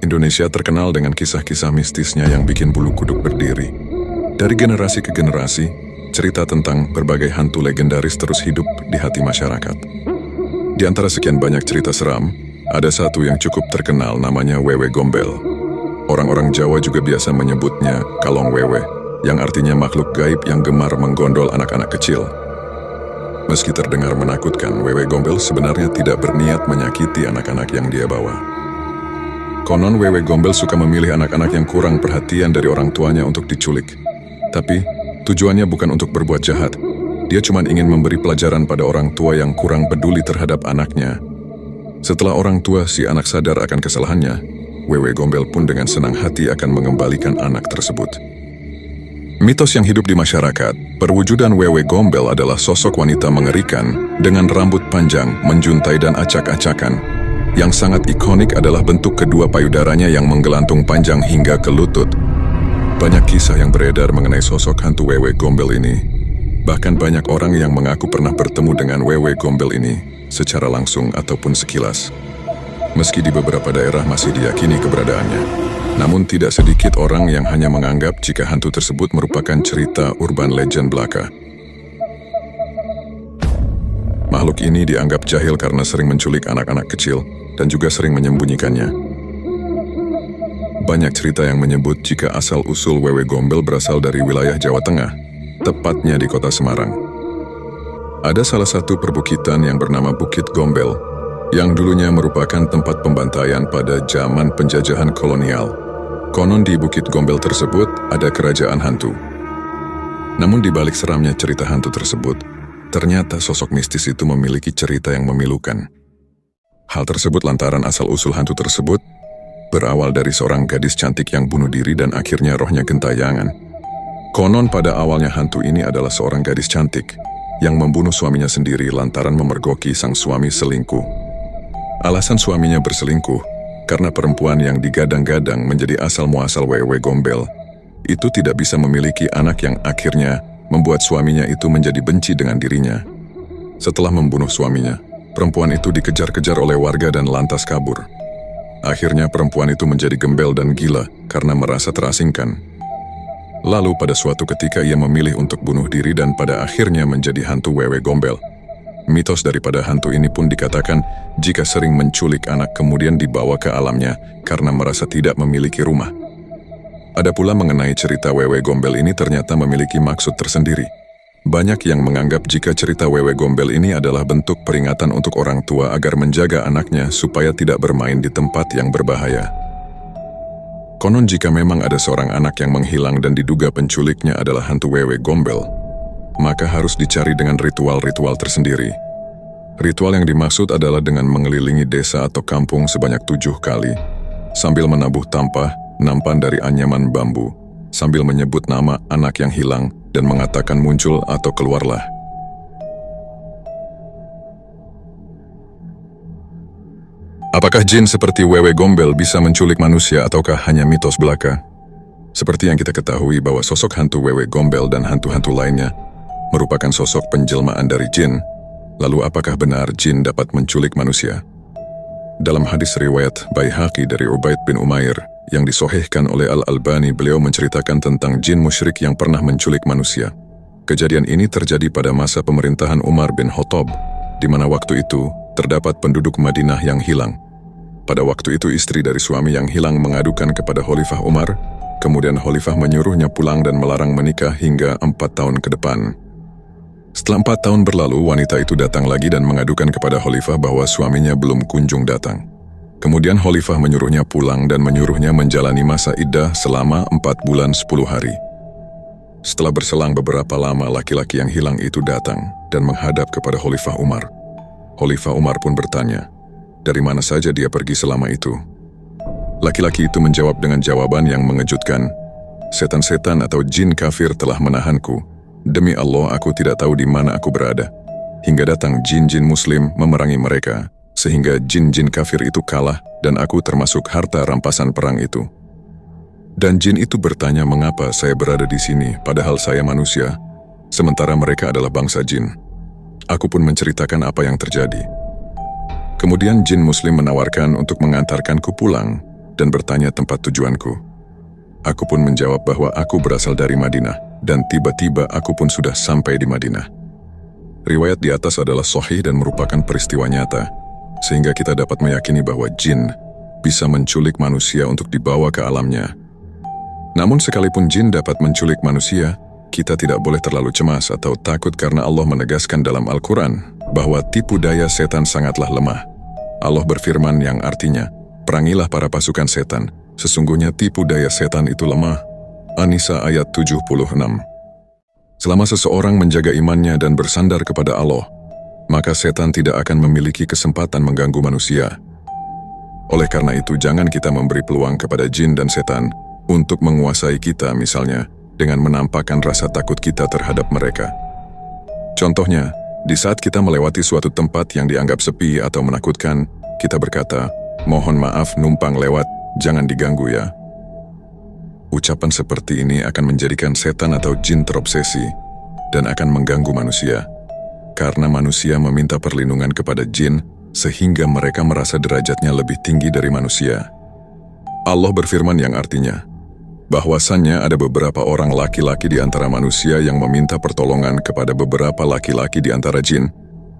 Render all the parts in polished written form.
Indonesia terkenal dengan kisah-kisah mistisnya yang bikin bulu kuduk berdiri. Dari generasi ke generasi, cerita tentang berbagai hantu legendaris terus hidup di hati masyarakat. Di antara sekian banyak cerita seram, ada satu yang cukup terkenal namanya Wewe Gombel. Orang-orang Jawa juga biasa menyebutnya Kalong Wewe, yang artinya makhluk gaib yang gemar menggondol anak-anak kecil. Meski terdengar menakutkan, Wewe Gombel sebenarnya tidak berniat menyakiti anak-anak yang dia bawa. Konon Wewe Gombel suka memilih anak-anak yang kurang perhatian dari orang tuanya untuk diculik. Tapi, tujuannya bukan untuk berbuat jahat. Dia cuma ingin memberi pelajaran pada orang tua yang kurang peduli terhadap anaknya. Setelah orang tua si anak sadar akan kesalahannya, Wewe Gombel pun dengan senang hati akan mengembalikan anak tersebut. Mitos yang hidup di masyarakat, perwujudan Wewe Gombel adalah sosok wanita mengerikan dengan rambut panjang, menjuntai dan acak-acakan. Yang sangat ikonik adalah bentuk kedua payudaranya yang menggelantung panjang hingga ke lutut. Banyak kisah yang beredar mengenai sosok hantu Wewe Gombel ini. Bahkan banyak orang yang mengaku pernah bertemu dengan Wewe Gombel ini secara langsung ataupun sekilas. Meski di beberapa daerah masih diyakini keberadaannya, namun tidak sedikit orang yang hanya menganggap jika hantu tersebut merupakan cerita urban legend belaka. Makhluk ini dianggap jahil karena sering menculik anak-anak kecil dan juga sering menyembunyikannya. Banyak cerita yang menyebut jika asal-usul Wewe Gombel berasal dari wilayah Jawa Tengah, tepatnya di kota Semarang. Ada salah satu perbukitan yang bernama Bukit Gombel, yang dulunya merupakan tempat pembantaian pada zaman penjajahan kolonial. Konon di Bukit Gombel tersebut ada kerajaan hantu. Namun di balik seramnya cerita hantu tersebut, ternyata sosok mistis itu memiliki cerita yang memilukan. Hal tersebut lantaran asal-usul hantu tersebut berawal dari seorang gadis cantik yang bunuh diri dan akhirnya rohnya gentayangan. Konon pada awalnya hantu ini adalah seorang gadis cantik yang membunuh suaminya sendiri lantaran memergoki sang suami selingkuh. Alasan suaminya berselingkuh karena perempuan yang digadang-gadang menjadi asal-muasal Wewe Gombel itu tidak bisa memiliki anak yang akhirnya membuat suaminya itu menjadi benci dengan dirinya. Setelah membunuh suaminya, perempuan itu dikejar-kejar oleh warga dan lantas kabur. Akhirnya perempuan itu menjadi gembel dan gila karena merasa terasingkan. Lalu pada suatu ketika ia memilih untuk bunuh diri dan pada akhirnya menjadi hantu Wewe Gombel. Mitos daripada hantu ini pun dikatakan jika sering menculik anak kemudian dibawa ke alamnya karena merasa tidak memiliki rumah. Ada pula mengenai cerita Wewe Gombel ini ternyata memiliki maksud tersendiri. Banyak yang menganggap jika cerita Wewe Gombel ini adalah bentuk peringatan untuk orang tua agar menjaga anaknya supaya tidak bermain di tempat yang berbahaya. Konon jika memang ada seorang anak yang menghilang dan diduga penculiknya adalah hantu Wewe Gombel, maka harus dicari dengan ritual-ritual tersendiri. Ritual yang dimaksud adalah dengan mengelilingi desa atau kampung sebanyak 7 kali, sambil menabuh tampah, nampan dari anyaman bambu, sambil menyebut nama anak yang hilang dan mengatakan muncul atau keluarlah. Apakah jin seperti Wewe Gombel bisa menculik manusia ataukah hanya mitos belaka? Seperti yang kita ketahui bahwa sosok hantu Wewe Gombel dan hantu-hantu lainnya merupakan sosok penjelmaan dari jin, lalu apakah benar jin dapat menculik manusia? Dalam hadis riwayat Baihaqi dari Ubaid bin Umair yang disohihkan oleh Al-Albani, beliau menceritakan tentang jin musyrik yang pernah menculik manusia. Kejadian ini terjadi pada masa pemerintahan Umar bin Khattab, di mana waktu itu terdapat penduduk Madinah yang hilang. Pada waktu itu istri dari suami yang hilang mengadukan kepada Khalifah Umar, kemudian Khalifah menyuruhnya pulang dan melarang menikah hingga 4 tahun ke depan. Setelah 4 tahun berlalu, wanita itu datang lagi dan mengadukan kepada Khalifah bahwa suaminya belum kunjung datang. Kemudian Khalifah menyuruhnya pulang dan menyuruhnya menjalani masa iddah selama 4 bulan 10 hari. Setelah berselang beberapa lama, laki-laki yang hilang itu datang dan menghadap kepada Khalifah Umar. Khalifah Umar pun bertanya, dari mana saja dia pergi selama itu? Laki-laki itu menjawab dengan jawaban yang mengejutkan, setan-setan atau jin kafir telah menahanku. Demi Allah, aku tidak tahu di mana aku berada. Hingga datang jin-jin muslim memerangi mereka, sehingga jin-jin kafir itu kalah dan aku termasuk harta rampasan perang itu. Dan jin itu bertanya mengapa saya berada di sini padahal saya manusia, sementara mereka adalah bangsa jin. Aku pun menceritakan apa yang terjadi. Kemudian jin muslim menawarkan untuk mengantarkanku pulang, dan bertanya tempat tujuanku. Aku pun menjawab bahwa aku berasal dari Madinah, dan tiba-tiba aku pun sudah sampai di Madinah. Riwayat di atas adalah sahih dan merupakan peristiwa nyata, sehingga kita dapat meyakini bahwa jin bisa menculik manusia untuk dibawa ke alamnya. Namun sekalipun jin dapat menculik manusia, kita tidak boleh terlalu cemas atau takut karena Allah menegaskan dalam Al-Quran bahwa tipu daya setan sangatlah lemah. Allah berfirman yang artinya, perangilah para pasukan setan, sesungguhnya tipu daya setan itu lemah. An-Nisa ayat 76. Selama seseorang menjaga imannya dan bersandar kepada Allah, maka setan tidak akan memiliki kesempatan mengganggu manusia. Oleh karena itu, jangan kita memberi peluang kepada jin dan setan untuk menguasai kita, misalnya dengan menampakkan rasa takut kita terhadap mereka. Contohnya, di saat kita melewati suatu tempat yang dianggap sepi atau menakutkan, kita berkata, "Mohon maaf numpang lewat, jangan diganggu ya." Ucapan seperti ini akan menjadikan setan atau jin terobsesi dan akan mengganggu manusia, karena manusia meminta perlindungan kepada jin sehingga mereka merasa derajatnya lebih tinggi dari manusia. Allah berfirman yang artinya, bahwasannya ada beberapa orang laki-laki di antara manusia yang meminta pertolongan kepada beberapa laki-laki di antara jin,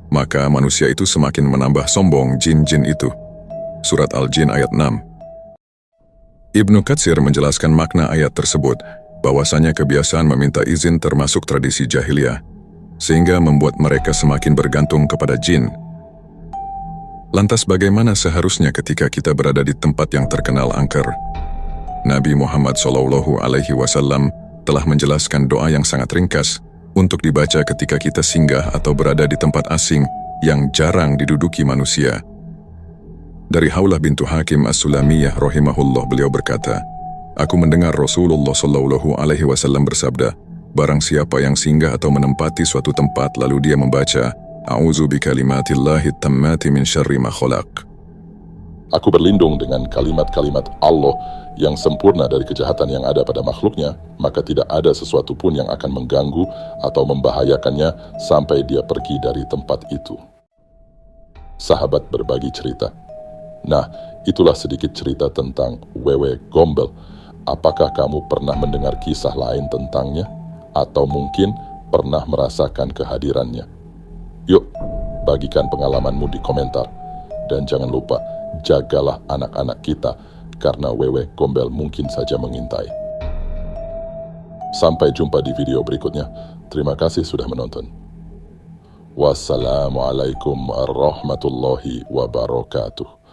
maka manusia itu semakin menambah sombong jin-jin itu. Surat Al-Jin ayat 6. Ibnu Katsir menjelaskan makna ayat tersebut, bahwasanya kebiasaan meminta izin termasuk tradisi jahiliyah, sehingga membuat mereka semakin bergantung kepada jin. Lantas bagaimana seharusnya ketika kita berada di tempat yang terkenal angker? Nabi Muhammad SAW telah menjelaskan doa yang sangat ringkas untuk dibaca ketika kita singgah atau berada di tempat asing yang jarang diduduki manusia. Dari Haulah bintu Hakim As-Sulamiyah rahimahullah, beliau berkata, "Aku mendengar Rasulullah SAW bersabda, barang siapa yang singgah atau menempati suatu tempat lalu dia membaca, A'udzu bikalimatillahi tammati min syarri ma khalaq." Aku berlindung dengan kalimat-kalimat Allah yang sempurna dari kejahatan yang ada pada makhluknya, maka tidak ada sesuatu pun yang akan mengganggu atau membahayakannya sampai dia pergi dari tempat itu. Sahabat berbagi cerita. Nah, itulah sedikit cerita tentang Wewe Gombel. Apakah kamu pernah mendengar kisah lain tentangnya? Atau mungkin pernah merasakan kehadirannya? Yuk, bagikan pengalamanmu di komentar. Dan jangan lupa, jagalah anak-anak kita, karena Wewe Gombel mungkin saja mengintai. Sampai jumpa di video berikutnya. Terima kasih sudah menonton. Wassalamualaikum warahmatullahi wabarakatuh.